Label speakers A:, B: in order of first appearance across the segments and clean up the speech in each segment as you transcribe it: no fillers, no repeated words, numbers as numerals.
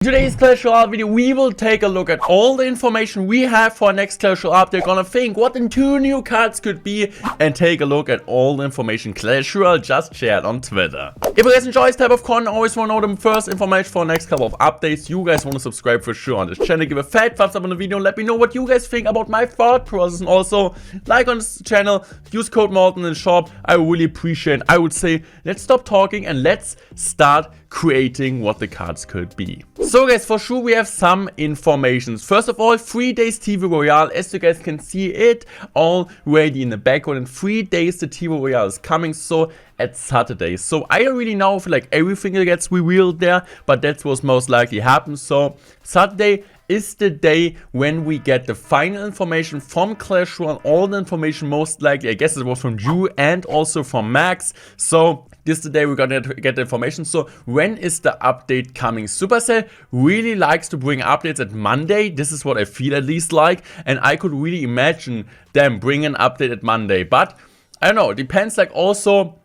A: In today's Clash Royale video, we will take a look at all the information we have for our next Clash Royale update. Gonna think what the 2 new cards could be and take a look at all the information Clash Royale just shared on Twitter. If you guys enjoy this type of content, always want to know the first information for the next couple of updates. You guys want to subscribe for sure on this channel. Give a fat thumbs up on the video and let me know what you guys think about my thought process. And also, like on this channel, use code Morten in the shop. I really appreciate it. I would say, let's stop talking and let's start creating what the cards could be. So guys, for sure we have some information. First of all, 3 days TV Royale. As you guys can see it already in the background. In 3 days the TV Royale is coming, so at Saturday. So I don't really know if like everything gets revealed there, but that's what's most likely happens. So Saturday is the day when we get the final information from Clash Royale. All the information most likely, I guess it was from Drew and also from Max. So this is the day we're gonna get the information. So when is the update coming? Supercell really likes to bring updates at Monday. This is what I feel at least like. And I could really imagine them bringing an update at Monday. But I don't know, it depends like also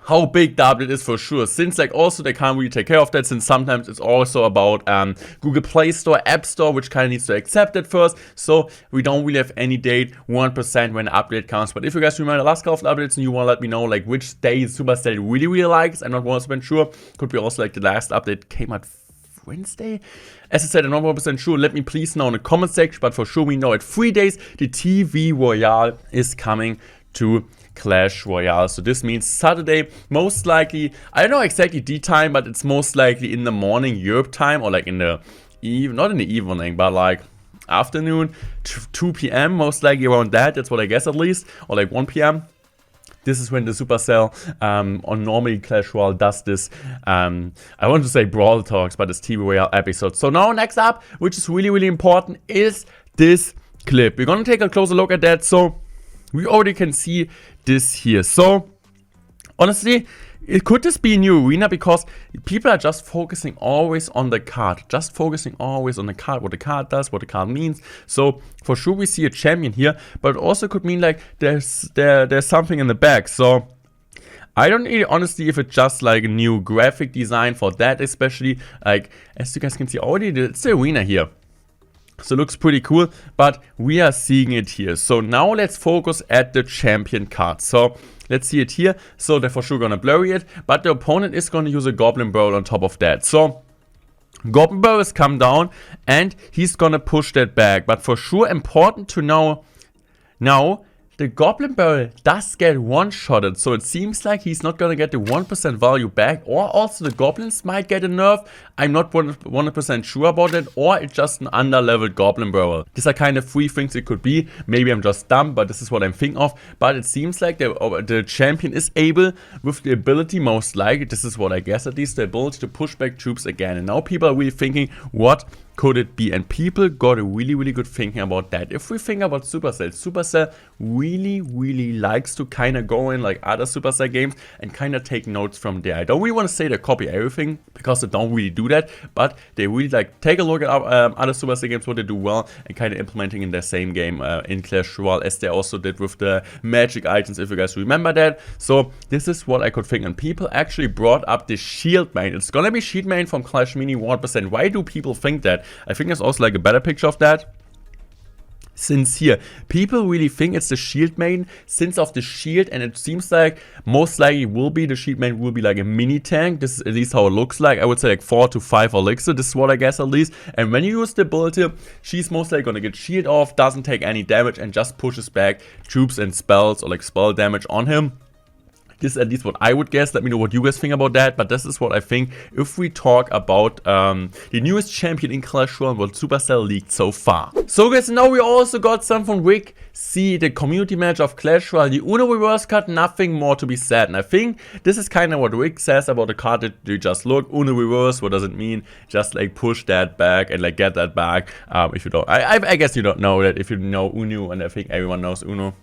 A: how big the update is for sure, since like also they can't really take care of that, since sometimes it's also about Google Play Store, App Store, which kind of needs to accept it first. So we don't really have any date 100% when the update comes. But if you guys remember the last couple of updates and you want to let me know like which day Supercell really likes, I'm not 100% sure. Could be also like the last update came out Wednesday. As I said, I'm not 100% sure. Let me please know in the comment section. But for sure we know at 3 days the TV Royale is coming to Clash Royale. So this means Saturday, most likely, I don't know exactly the time, but it's most likely in the morning Europe time, or like in the not in the evening, but like afternoon, 2 p.m. most likely around that. That's what I guess at least, or like 1 p.m. This is when the Supercell on normally Clash Royale does this, I want to say Brawl Talks, but it's TV Royale episode. So now next up, which is really important, is this clip. We're gonna take a closer look at that. So we already can see this here. So honestly, could this be a new arena? Because people are just focusing always on the card. Just focusing always on the card, what the card does, what the card means. So for sure we see a champion here, but it also could mean like there's something in the back. So I don't really honestly if it's just like a new graphic design for that, especially like as you guys can see already, it's the arena here. So it looks pretty cool, but we are seeing it here. So now let's focus at the champion card. So let's see it here. So they're for sure gonna blurry it, but the opponent is gonna use a Goblin Barrel on top of that. So Goblin Barrel has come down and he's gonna push that back. But for sure important to know now, the Goblin Barrel does get one-shotted, so it seems like he's not gonna get the 1% value back, or also the Goblins might get a nerf. I'm not 100% sure about it, or it's just an under-leveled Goblin Barrel. These are kind of 3 things it could be. Maybe I'm just dumb, but this is what I'm thinking of. But it seems like the champion is able, with the ability most likely, this is what I guess at least, the ability to push back troops again. And now people are really thinking, what could it be? And people got a really good thinking about that. If we think about Supercell really likes to kind of go in like other Supercell games and kind of take notes from there. I don't really want to say they copy everything, because they don't really do that, but they really like take a look at other Supercell games, what they do well, and kind of implementing in their same game in Clash Royale, as they also did with the magic items, if you guys remember that. So this is what I could think, and people actually brought up the shield main. It's gonna be shield main from Clash Mini 1%. Why do people think that? I think there's also like a better picture of that. Since here, people really think it's the shield main, since of the shield, and it seems like most likely will be the shield main will be like a mini tank. This is at least how it looks like. I would say like 4 to 5 elixir. This is what I guess at least. And when you use the ability, she's most likely gonna get shield off, doesn't take any damage, and just pushes back troops and spells or like spell damage on him. This is at least what I would guess. Let me know what you guys think about that. But this is what I think if we talk about the newest champion in Clash Royale, what Supercell leaked so far. So guys, now we also got some from Rick C, the community manager of Clash Royale. The Uno reverse card, nothing more to be said. And I think this is kind of what Rick says about the card that you just look. Uno reverse, what does it mean? Just like push that back and like get that back. If you don't, I guess you don't know that if you know Uno, and I think everyone knows Uno.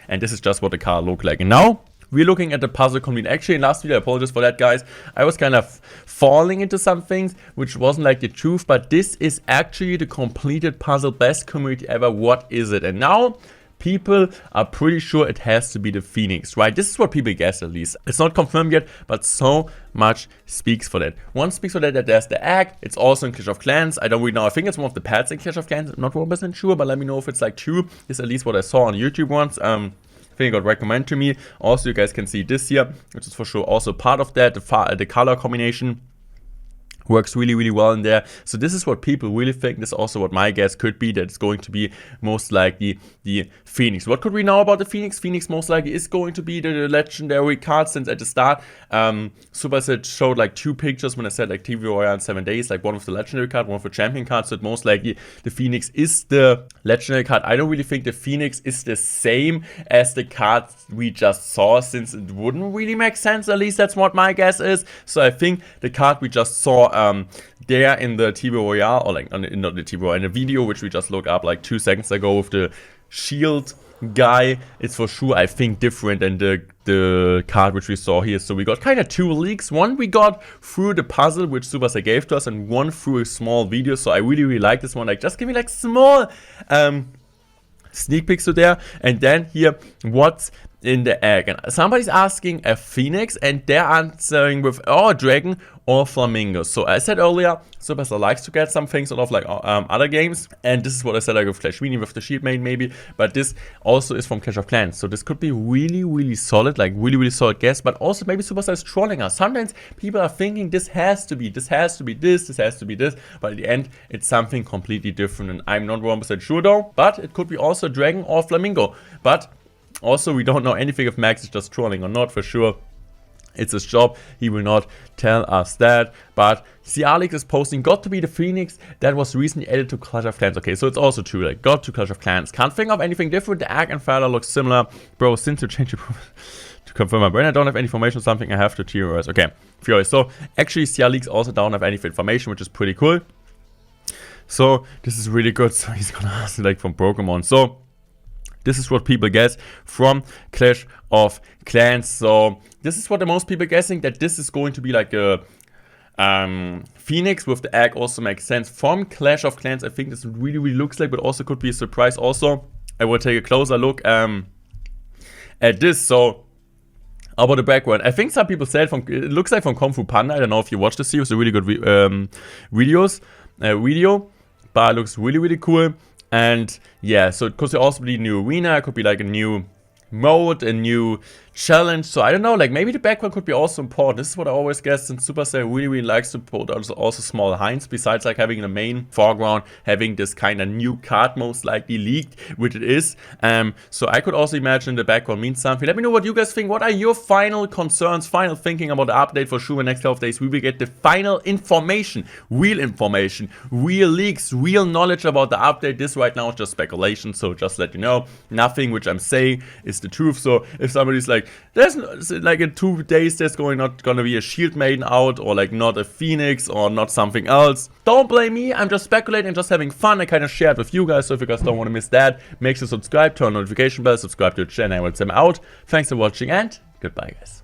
A: And this is just what the card look like. And now we're looking at the puzzle complete. Actually, in last video, I apologize for that, guys. I was kind of falling into some things, which wasn't like the truth, but this is actually the completed puzzle, best community ever. What is it? And now people are pretty sure it has to be the Phoenix, right? This is what people guess, at least. It's not confirmed yet, but so much speaks for that. One speaks for that there's the egg. It's also in Clash of Clans. I don't really know. I think it's one of the pets in Clash of Clans. I'm not 100% sure, but let me know if it's like true. This is at least what I saw on YouTube once. I think it got recommended to me. Also, you guys can see this here, which is for sure also part of that. The color combination works really, really well in there. So this is what people really think. This is also what my guess could be, that it's going to be most likely the Phoenix. What could we know about the Phoenix? Phoenix most likely is going to be the legendary card, since at the start, Superset showed like 2 pictures when I said like TV Royale in 7 days, like one with the legendary card, one with the champion card. So most likely the Phoenix is the legendary card. I don't really think the Phoenix is the same as the card we just saw, since it wouldn't really make sense. At least that's what my guess is. So I think the card we just saw there in the TV Royale, or like not the TV Royale, in the video which we just looked up like 2 seconds ago with the shield guy, it's for sure, I think, different than the card which we saw here. So we got kind of 2 leaks. One we got through the puzzle which Supercell gave to us, and one through a small video. So I really, really like this one. Like, just give me like small sneak peeks to there. And then here, what's in the egg? And somebody's asking a Phoenix, and they're answering with dragon or flamingo. So I said earlier, Supercell likes to get some things out of like other games, and this is what I said, like with Clash Weenie, with the shield main maybe, but this also is from Clash of Clans. So this could be really, really solid, like really, really solid guess. But also maybe Supercell is trolling us. Sometimes people are thinking this has to be this, this has to be this, but at the end it's something completely different, and I'm not 100% sure though. But it could be also dragon or flamingo. But also, we don't know anything if Max is just trolling or not, for sure. It's his job. He will not tell us that. But Cialix is posting, got to be the Phoenix that was recently added to Clash of Clans. Okay, so it's also true. Like, got to Clash of Clans. Can't think of anything different. The Egg and Feather looks similar. Bro, since you changed your to confirm my brain, I don't have any information on something I have to theorize. Okay, Fury. So, actually, Cialix also don't have any information, which is pretty cool. So, this is really good. So, he's gonna ask, like, from Pokemon. So, this is what people guess from Clash of Clans. So this is what the most people guessing, that this is going to be like a Phoenix with the egg. Also makes sense from Clash of Clans. I think this really, really looks like, but also could be a surprise. Also, I will take a closer look at this. So about the background, I think some people said it looks like from Kung Fu Panda. I don't know if you watched the series. It's a really good video, but it looks really, really cool. And yeah, so it could also be a new arena, it could be like a new mode, a new challenge. So I don't know, like maybe the background could be also important. This is what I always guess, since Supercell really, really likes to put also small hints, besides like having the main foreground, having this kind of new card most likely leaked, which it is. So I could also imagine the background means something. Let me know what you guys think. What are your final concerns, final thinking about the update? For sure in the next 12 days we will get the final information, real leaks, real knowledge about the update. This right now is just speculation, so just let you know, nothing which I'm saying is the truth. So if somebody's like, there's like in 2 days there's not gonna be a shield maiden out, or like not a Phoenix, or not something else, don't blame me. I'm just speculating, just having fun. I kind of shared with you guys, so if you guys don't want to miss that, make sure to subscribe, turn on notification bell, subscribe to the channel. I will send out. Thanks for watching, and goodbye, guys.